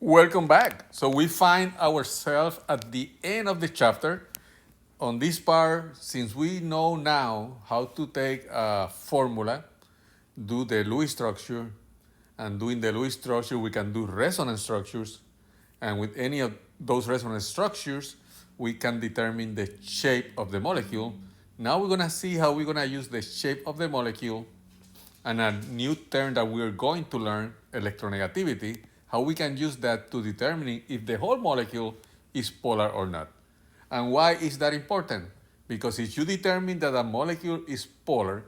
Welcome back. So we find ourselves at the end of the chapter. On this part, since we know now how to take a formula, do the Lewis structure, and doing the Lewis structure, we can do resonance structures. And with any of those resonance structures, we can determine the shape of the molecule. Now we're gonna see how we're gonna use the shape of the molecule and a new term that we are going to learn, electronegativity, how we can use that to determine if the whole molecule is polar or not. And why is that important? Because if you determine that a molecule is polar,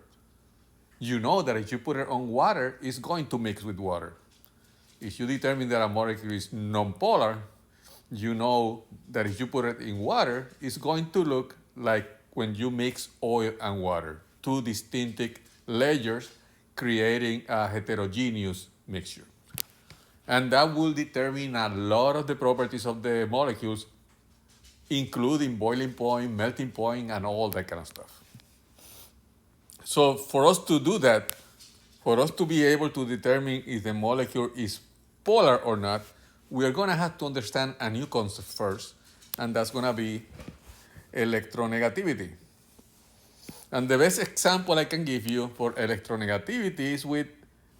you know that if you put it on water, it's going to mix with water. If you determine that a molecule is nonpolar, you know that if you put it in water, it's going to look like when you mix oil and water, two distinct layers creating a heterogeneous mixture. And that will determine a lot of the properties of the molecules, including boiling point, melting point, and all that kind of stuff. So for us to do that, for us to be able to determine if the molecule is polar or not, we are going to have to understand a new concept first, and that's going to be electronegativity. And the best example I can give you for electronegativity is with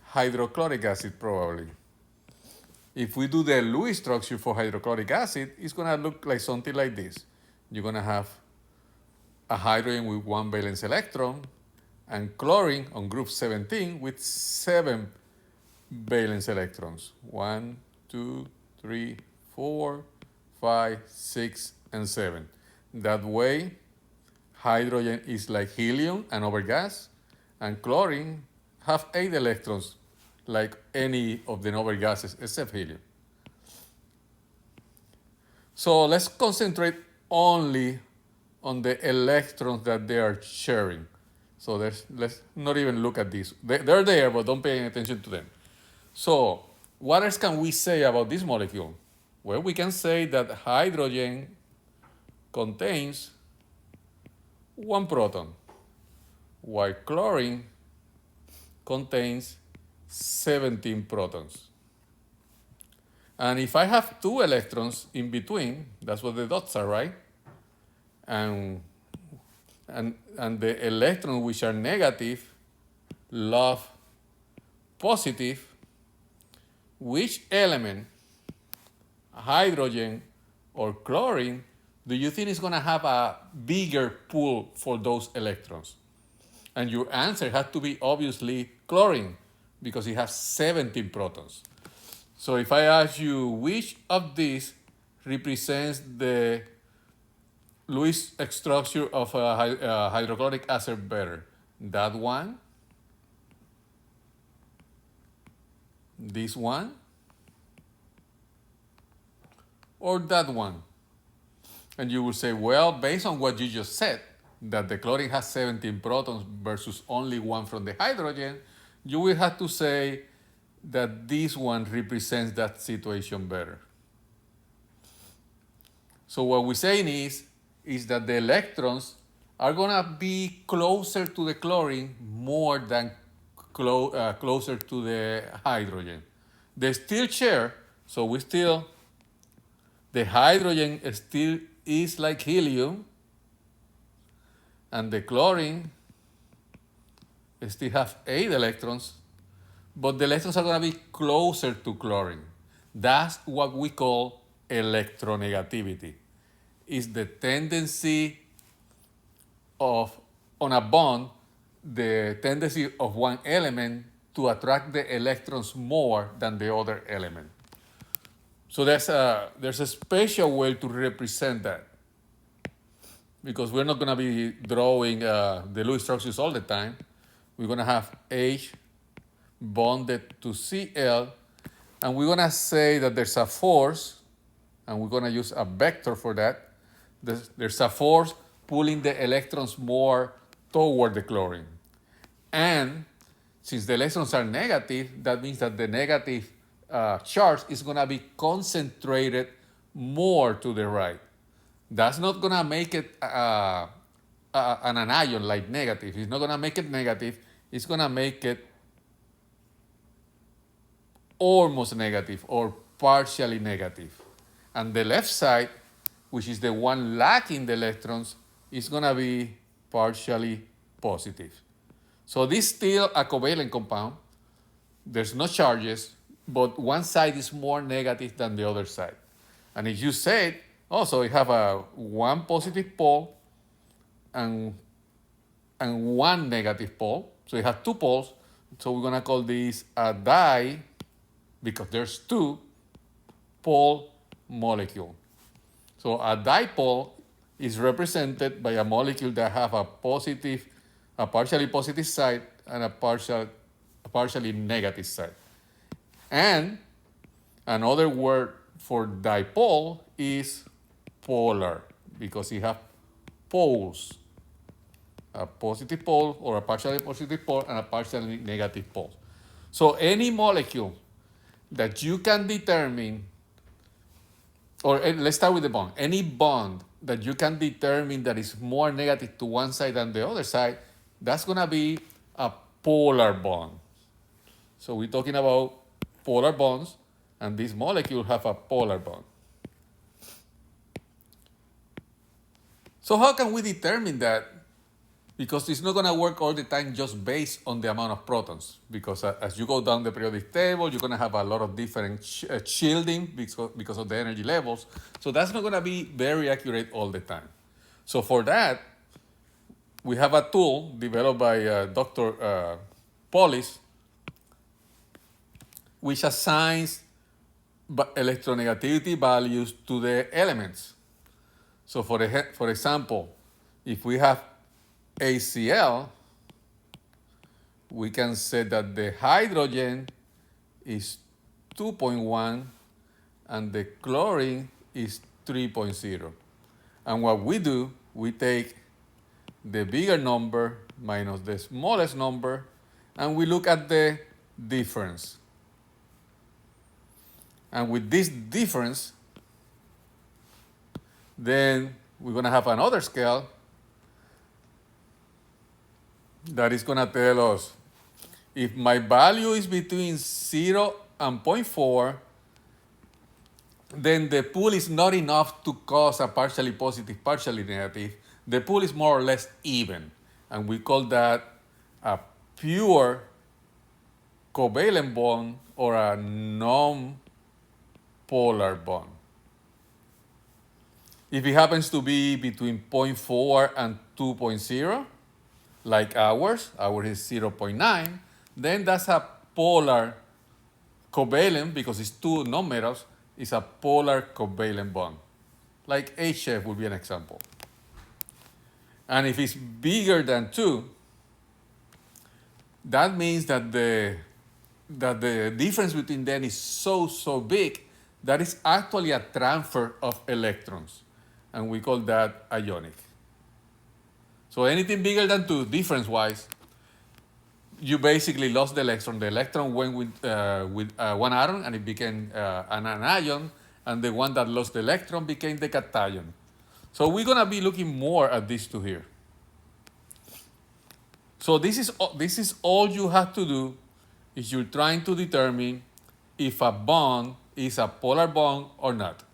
hydrochloric acid, probably. If we do the Lewis structure for hydrochloric acid, it's going to look like something like this. You're going to have a hydrogen with one valence electron and chlorine on group 17 with 7 valence electrons. 1, 2, 3, 4, 5, 6, and 7. That way, hydrogen is like helium, an over gas, and chlorine have 8 electrons like any of the noble gases except helium. So let's concentrate only on the electrons that they are sharing. So let's not even look at these. They're there, but don't pay any attention to them. So what else can we say about this molecule? Well, we can say that hydrogen contains 1 proton, while chlorine contains 17 protons. And if I have 2 electrons in between, that's what the dots are, right? And the electrons which are negative love positive, which element, hydrogen or chlorine, do you think is going to have a bigger pull for those electrons? And your answer has to be obviously chlorine, because it has 17 protons. So if I ask you which of these represents the Lewis structure of a hydrochloric acid better, that one, this one, or that one? And you will say, well, based on what you just said, that the chlorine has 17 protons versus only 1 from the hydrogen, you will have to say that this one represents that situation better. So what we're saying is that the electrons are going to be closer to the chlorine more than closer to the hydrogen. They still share, so the hydrogen still is like helium, and the chlorine still have 8 electrons, but the electrons are going to be closer to chlorine. That's what we call electronegativity. Is the tendency of, on a bond, the tendency of one element to attract the electrons more than the other element. So there's a special way to represent that, because we're not going to be drawing the Lewis structures all the time. We're going to have H bonded to Cl, and we're going to say that there's a force, and we're going to use a vector for that. There's a force pulling the electrons more toward the chlorine. And since the electrons are negative, that means that the negative charge is going to be concentrated more to the right. That's not going to make it an anion like negative. It's not going to make it negative. It's going to make it almost negative or partially negative. And the left side, which is the one lacking the electrons, is going to be partially positive. So this is still a covalent compound. There's no charges, but one side is more negative than the other side. And if you say, also you have a one positive pole and one negative pole, so you have two poles, so we're gonna call this a di because there's two pole molecule. So a dipole is represented by a molecule that have a partially positive side and a partially negative side. And another word for dipole is polar because it has poles, a positive pole or a partially positive pole and a partially negative pole. So any molecule that you can determine, or let's start with the bond. Any bond that you can determine that is more negative to one side than the other side, that's going to be a polar bond. So we're talking about polar bonds, and this molecule have a polar bond. So how can we determine that? Because it's not going to work all the time just based on the amount of protons. Because as you go down the periodic table, you're going to have a lot of different shielding because of the energy levels. So that's not going to be very accurate all the time. So for that, we have a tool developed by Dr. Polis, which assigns electronegativity values to the elements. So for example, if we have ACl, we can say that the hydrogen is 2.1 and the chlorine is 3.0. And what we do, we take the bigger number minus the smallest number, and we look at the difference. And with this difference, then we're going to have another scale that is going to tell us if my value is between 0 and 0.4, then the pool is not enough to cause a partially positive, partially negative. The pool is more or less even, and we call that a pure covalent bond or a non-polar bond. If it happens to be between 0.4 and 2.0, like ours is 0.9, then that's a polar covalent because it's two non-metals, it's a polar covalent bond. Like HF would be an example. And if it's bigger than 2, that means that the difference between them is so big that it's actually a transfer of electrons. And we call that ionic. So anything bigger than 2, difference-wise, you basically lost the electron. The electron went with one atom and it became an anion, and the one that lost the electron became the cation. So we're going to be looking more at these two here. So this is all you have to do if you're trying to determine if a bond is a polar bond or not.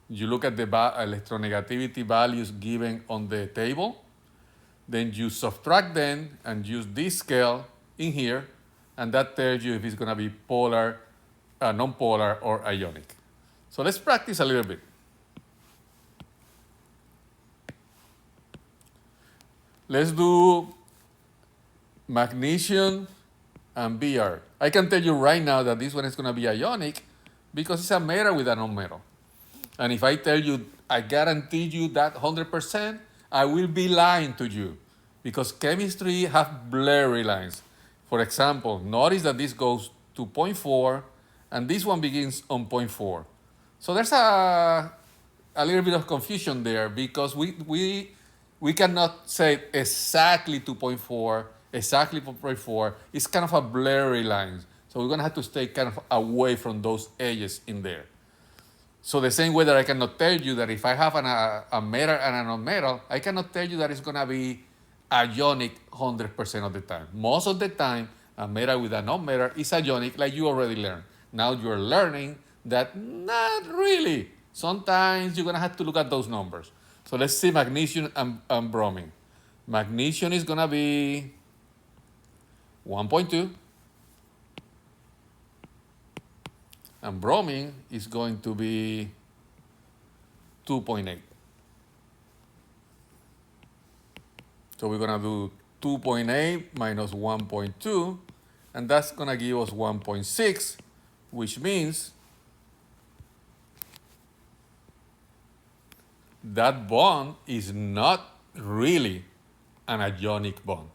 You look at the electronegativity values given on the table, then you subtract them and use this scale in here, and that tells you if it's going to be polar, non-polar, or ionic. So let's practice a little bit. Let's do magnesium and Br. I can tell you right now that this one is going to be ionic because it's a metal with a non-metal. And if I tell you, I guarantee you that 100%, I will be lying to you because chemistry has blurry lines. For example, notice that this goes to 0.4 and this one begins on 0.4. So there's a little bit of confusion there because we cannot say exactly 2.4, exactly 0.4. It's kind of a blurry line. So we're going to have to stay kind of away from those edges in there. So the same way that I cannot tell you that if I have a metal and a non-metal, I cannot tell you that it's going to be ionic 100% of the time. Most of the time, a metal with a non-metal is ionic, like you already learned. Now you're learning that not really. Sometimes you're going to have to look at those numbers. So let's see magnesium and bromine. Magnesium is going to be 1.2, and bromine is going to be 2.8. So we're going to do 2.8 minus 1.2, and that's going to give us 1.6, which means that bond is not really an ionic bond.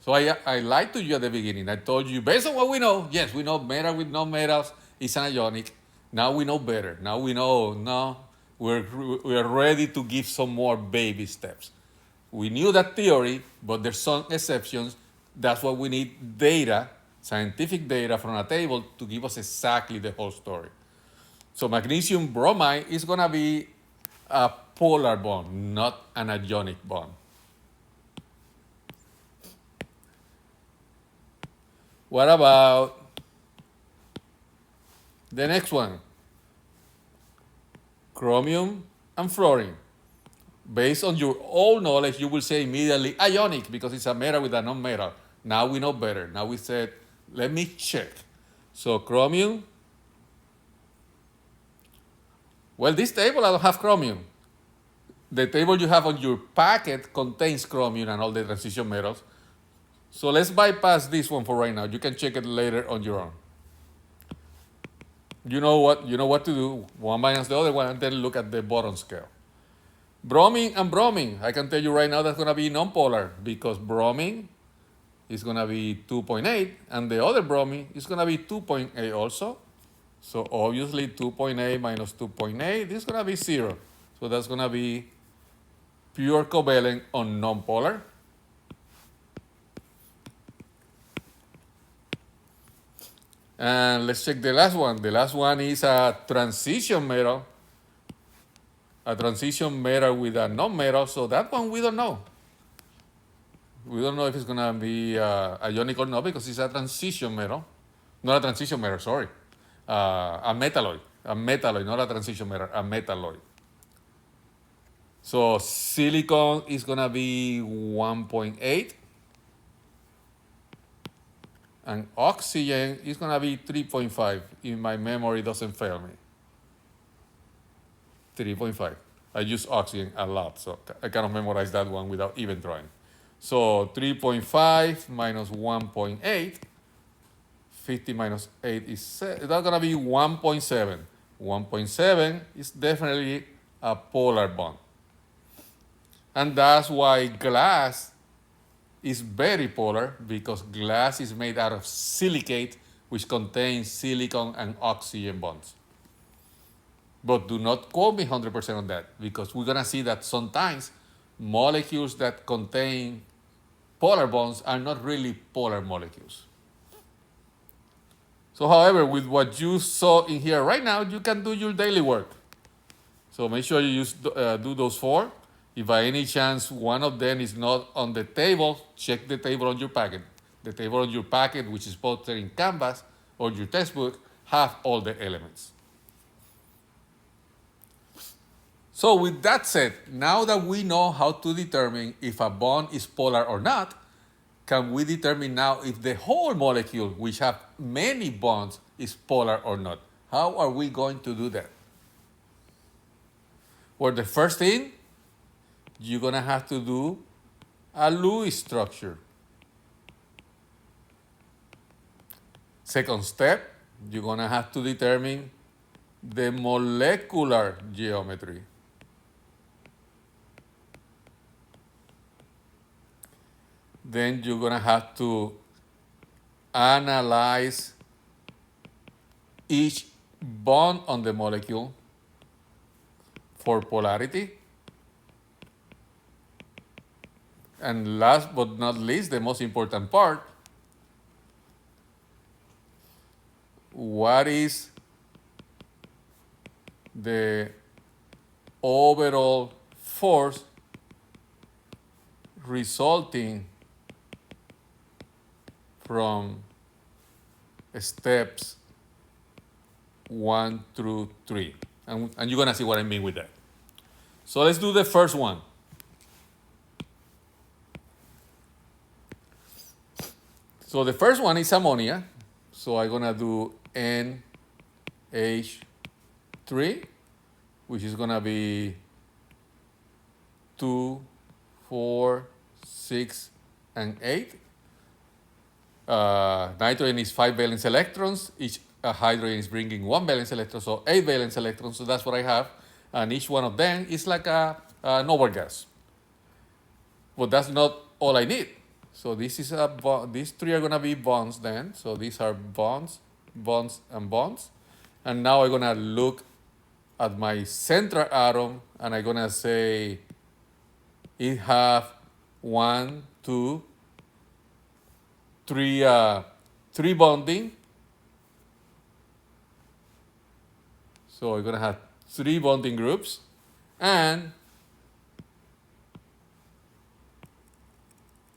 So I lied to you at the beginning. I told you, based on what we know, yes, we know metal with non-metals is an ionic. Now we know better. Now we know, no, we're ready to give some more baby steps. We knew that theory, but there's some exceptions. That's why we need data, scientific data from a table to give us exactly the whole story. So magnesium bromide is going to be a polar bond, not an ionic bond. What about the next one? Chromium and fluorine. Based on your old knowledge, you will say immediately ionic because it's a metal with a non-metal. Now we know better. Now we said, let me check. So chromium. Well, this table I don't have chromium. The table you have on your packet contains chromium and all the transition metals. So let's bypass this one for right now. You can check it later on your own. You know what to do. One minus the other one, and then look at the bottom scale. Bromine and bromine. I can tell you right now that's going to be nonpolar because bromine is going to be 2.8 and the other bromine is going to be 2.8 also. So obviously 2.8 minus 2.8, this is going to be 0. So that's going to be pure covalent on nonpolar. And let's check the last one. The last one is a transition metal. A transition metal with a non-metal. So that one we don't know. We don't know if it's going to be ionic or not because it's a transition metal. Not a transition metal, sorry. A metalloid. A metalloid, not a transition metal, a metalloid. So silicon is going to be 1.8. And oxygen is going to be 3.5 if my memory doesn't fail me. 3.5. I use oxygen a lot, so I cannot memorize that one without even trying. So 3.5 minus 1.8, 50 minus 8 is, that's going to be 1.7. 1.7 is definitely a polar bond. And that's why glass is very polar because glass is made out of silicate, which contains silicon and oxygen bonds. But do not quote me 100% on that because we're going to see that sometimes molecules that contain polar bonds are not really polar molecules. So, however, with what you saw in here right now, you can do your daily work. So make sure you do those 4. If by any chance one of them is not on the table, check the table on your packet. The table on your packet, which is posted in Canvas or your textbook, have all the elements. So with that said, now that we know how to determine if a bond is polar or not, can we determine now if the whole molecule, which have many bonds, is polar or not? How are we going to do that? Well, the first thing, you're going to have to do a Lewis structure. Second step, you're going to have to determine the molecular geometry. Then you're going to have to analyze each bond on the molecule for polarity. And last but not least, the most important part, what is the overall force resulting from steps 1 through 3. And you're going to see what I mean with that. So let's do the first one. So the first one is ammonia. So I'm going to do NH3, which is going to be 2, 4, 6, and 8. Nitrogen is 5 valence electrons. Each hydrogen is bringing 1 valence electron, so 8 valence electrons. So that's what I have. And each one of them is like a noble gas. But that's not all I need. So this is these three are going to be bonds then. So these are bonds, bonds, and bonds. And now I'm going to look at my central atom, and I'm going to say it have 1, 2, 3, 3 bonding. So we're going to have 3 bonding groups and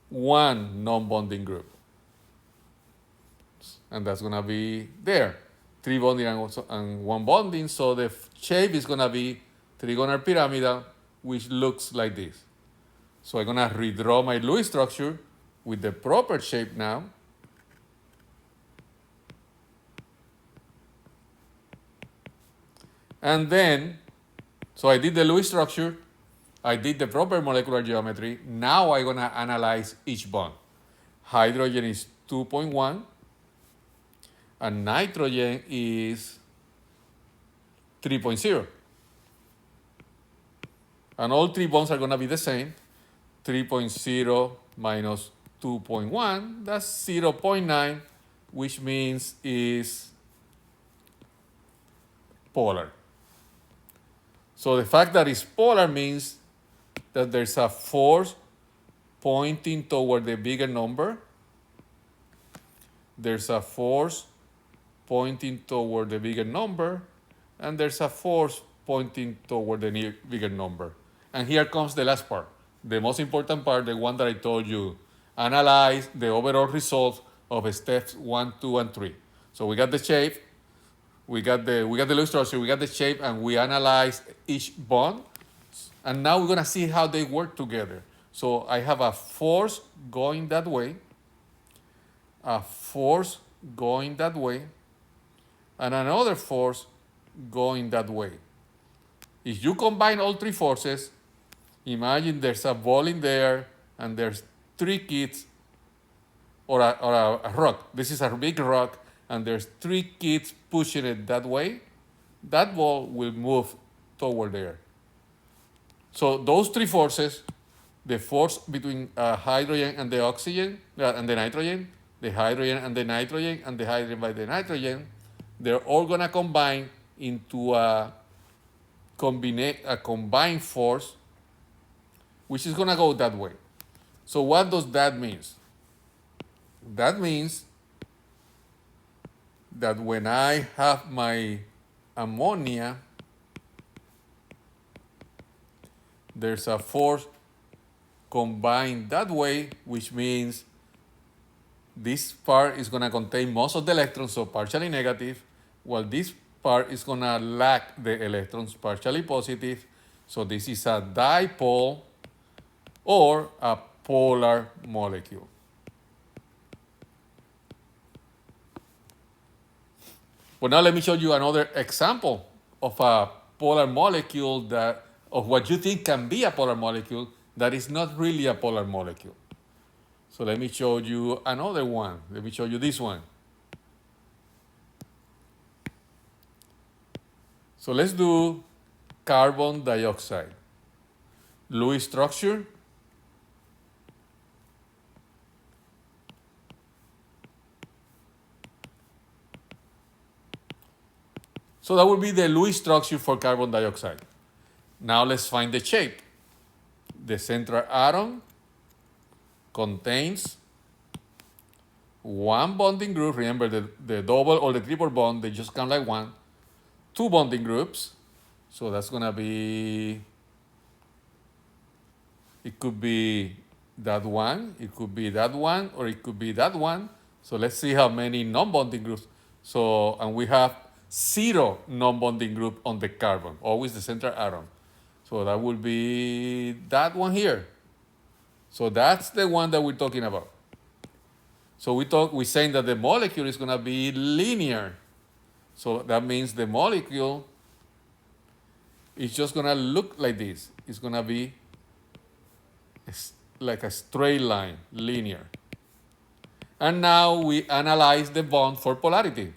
1 non-bonding group. And that's going to be there. 3 bonding and 1 bonding. So the shape is going to be trigonal pyramidal, which looks like this. So I'm going to redraw my Lewis structure with the proper shape now. And then, so I did the Lewis structure, I did the proper molecular geometry. Now I'm going to analyze each bond. Hydrogen is 2.1, and nitrogen is 3.0. And all 3 bonds are going to be the same. 3.0 minus 2.1, that's 0.9, which means is polar. So the fact that it's polar means that there's a force pointing toward the bigger number. There's a force pointing toward the bigger number, and there's a force pointing toward the bigger number. And here comes the last part, the most important part, the one that I told you, analyze the overall results of steps 1, 2, and 3. So we got the shape, we got the Lewis structure, we got the shape, and we analyze each bond. And now we're going to see how they work together. So I have a force going that way, a force going that way, and another force going that way. If you combine all 3 forces, imagine there's a ball in there and there's 3 kids, or a rock. This is a big rock, and there's 3 kids pushing it that way. That ball will move toward there. So those 3 forces, the force between hydrogen and the oxygen and the nitrogen, the hydrogen and the nitrogen, and the hydrogen by the nitrogen, they're all going to combine into a combined force, which is going to go that way. So what does that mean? That means that when I have my ammonia, there's a force combined that way, which means this part is going to contain most of the electrons, so partially negative, while this part is going to lack the electrons, partially positive. So this is a dipole or a polar molecule. But now let me show you another example of a polar molecule of what you think can be a polar molecule that is not really a polar molecule. So let me show you another one. Let me show you this one. So let's do carbon dioxide. Lewis structure. So that would be the Lewis structure for carbon dioxide. Now let's find the shape. The central atom contains 1 bonding group. Remember, the double or the triple bond, they just count like 1. 2 bonding groups. So that's going to be, it could be that one, it could be that one, or it could be that one. So let's see how many non-bonding groups. So, and we have zero non-bonding group on the carbon, always the central atom. So that would be that one here. So that's the one that we're talking about. So we're saying that the molecule is going to be linear. So that means the molecule is just going to look like this. It's going to be like a straight line, linear. And now we analyze the bond for polarity.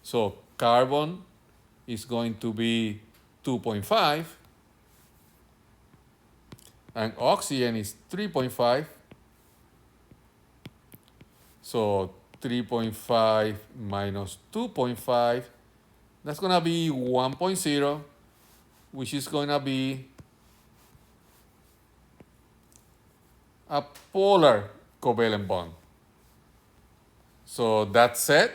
So carbon is going to be 2.5, and oxygen is 3.5. So 3.5 minus 2.5, that's going to be 1.0, which is going to be a polar covalent bond. So that said,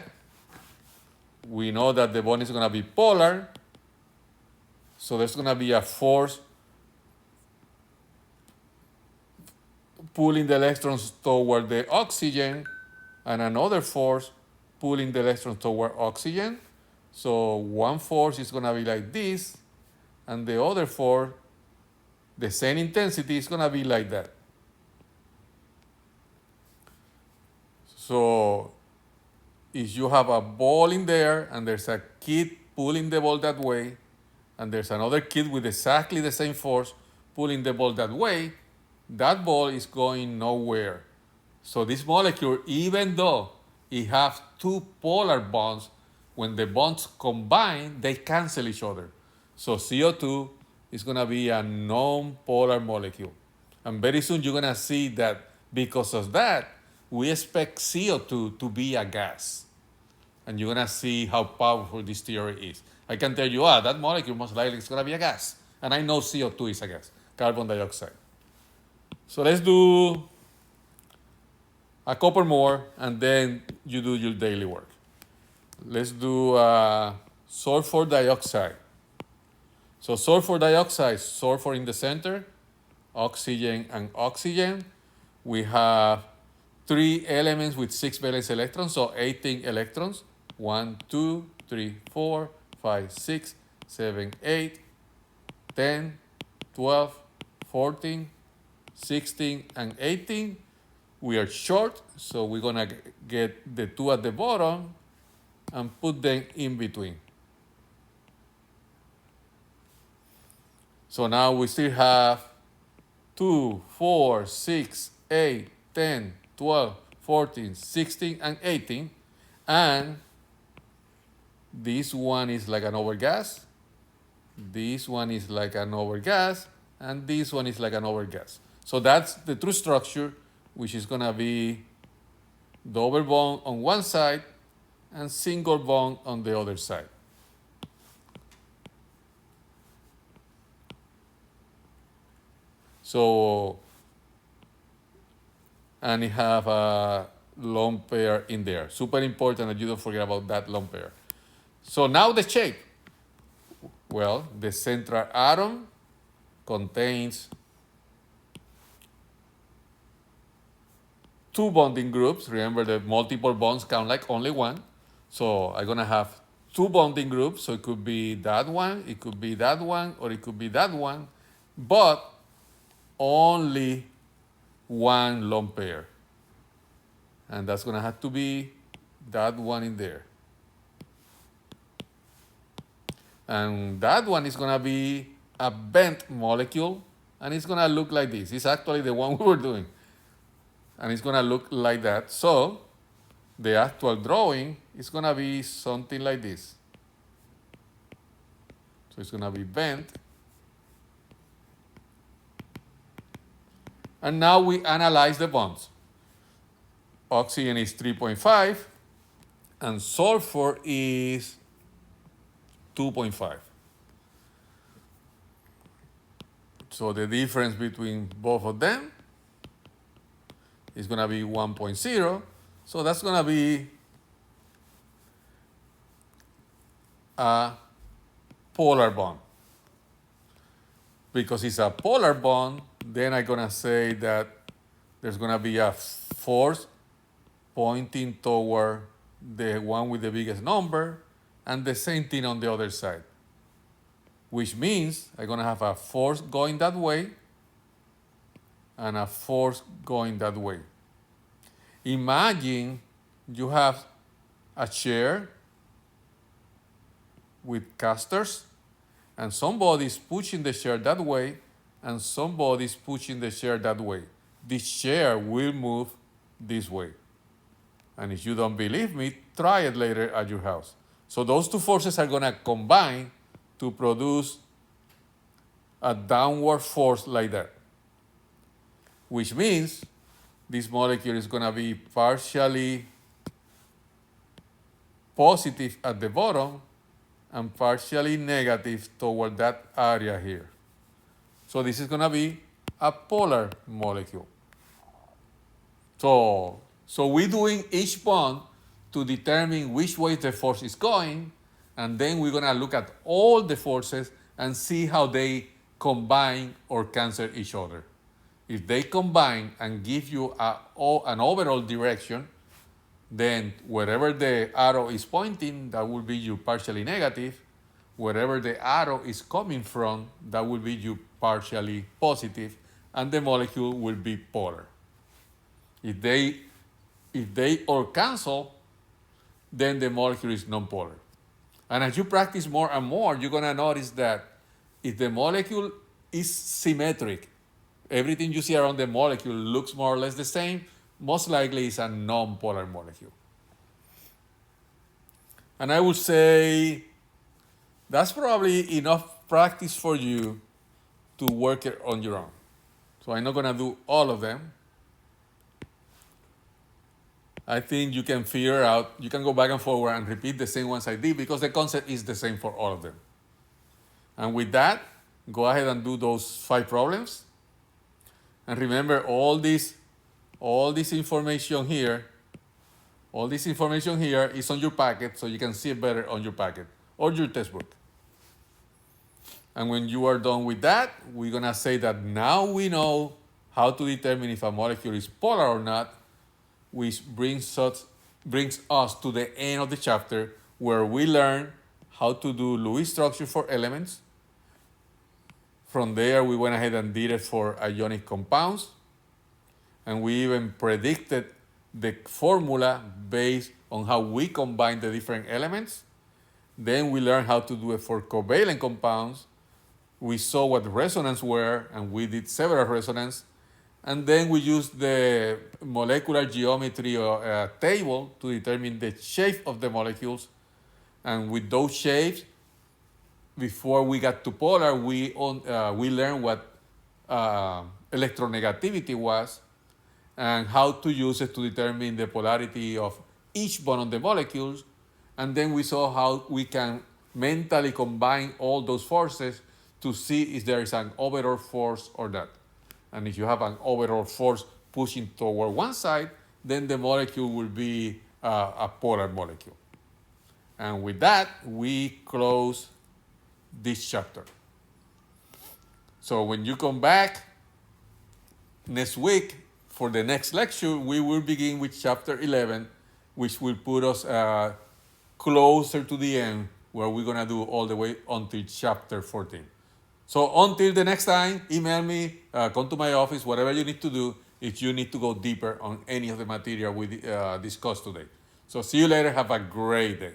we know that the bond is going to be polar. So there's going to be a force pulling the electrons toward the oxygen and another force pulling the electrons toward oxygen. So one force is going to be like this, and the other force, the same intensity, is going to be like that. So if you have a ball in there and there's a kid pulling the ball that way, and there's another kid with exactly the same force pulling the ball that way, that ball is going nowhere. So this molecule, even though it has two polar bonds, when the bonds combine, they cancel each other. So CO2 is going to be a non-polar molecule. And very soon you're going to see that because of that, we expect CO2 to be a gas. And you're going to see how powerful this theory is. I can tell you, that molecule most likely is going to be a gas. And I know CO2 is a gas, carbon dioxide. So let's do a couple more, and then you do your daily work. Let's do sulfur dioxide. So sulfur dioxide, sulfur in the center, oxygen and oxygen. We have 3 elements with 6 valence electrons, so 18 electrons. 1, 2, 3, 4, 5, 6, 7, 8, 10, 12, 14, 16, and 18. We are short, so we're going to get the 2 at the bottom and put them in between. So now we still have 2, 4, 6, 8, 10, 12, 14, 16, and 18. And this one is like an overgas. This one is like an overgas. And this one is like an overgas. So that's the true structure, which is going to be double bond on one side and single bond on the other side. So, and it have a lone pair in there. Super important that you don't forget about that lone pair. So now the shape. Well, the central atom contains 2 bonding groups. Remember, the multiple bonds count like only one. So I'm going to have 2 bonding groups. So it could be that one, it could be that one, or it could be that one. But only one lone pair. And that's going to have to be that one in there. And that one is going to be a bent molecule, and it's going to look like this. It's actually the one we were doing. And it's going to look like that. So the actual drawing is going to be something like this. So it's going to be bent. And now we analyze the bonds. Oxygen is 3.5, and sulfur is 2.5. So the difference between both of them is going to be 1.0. So that's going to be a polar bond. Because it's a polar bond, then I'm going to say that there's going to be a force pointing toward the one with the biggest number, and the same thing on the other side, which means I'm going to have a force going that way and a force going that way. Imagine you have a chair with casters, and somebody's pushing the chair that way, and somebody's pushing the chair that way. This chair will move this way. And if you don't believe me, try it later at your house. So those two forces are going to combine to produce a downward force like that, which means this molecule is going to be partially positive at the bottom and partially negative toward that area here. So this is going to be a polar molecule. So we're doing each bond to determine which way the force is going, and then we're going to look at all the forces and see how they combine or cancel each other. If they combine and give you an overall direction, then wherever the arrow is pointing, that will be you partially negative. Wherever the arrow is coming from, that will be you partially positive, and the molecule will be polar. If they all cancel, then the molecule is nonpolar. And as you practice more and more, you're going to notice that if the molecule is symmetric, everything you see around the molecule looks more or less the same, most likely it's a nonpolar molecule. And I would say that's probably enough practice for you to work it on your own. So I'm not going to do all of them. I think you can figure out, you can go back and forward and repeat the same ones I did because the concept is the same for all of them. And with that, go ahead and do those 5 problems. And remember, all this information here is on your packet, so you can see it better on your packet or your textbook. And when you are done with that, we're going to say that now we know how to determine if a molecule is polar or not, which brings us to the end of the chapter where we learn how to do Lewis structure for elements. From there, we went ahead and did it for ionic compounds. And we even predicted the formula based on how we combine the different elements. Then we learned how to do it for covalent compounds. We saw what resonance were, and we did several resonance. And then we used the molecular geometry table to determine the shape of the molecules. And with those shapes, before we got to polar, we learned what electronegativity was and how to use it to determine the polarity of each bond on the molecules. And then we saw how we can mentally combine all those forces to see if there is an overall force or not. And if you have an overall force pushing toward one side, then the molecule will be a polar molecule. And with that, we close this chapter. So when you come back next week for the next lecture, we will begin with chapter 11, which will put us closer to the end, where we're going to do all the way until chapter 14. So until the next time, email me, come to my office, whatever you need to do if you need to go deeper on any of the material we discussed today. So see you later. Have a great day.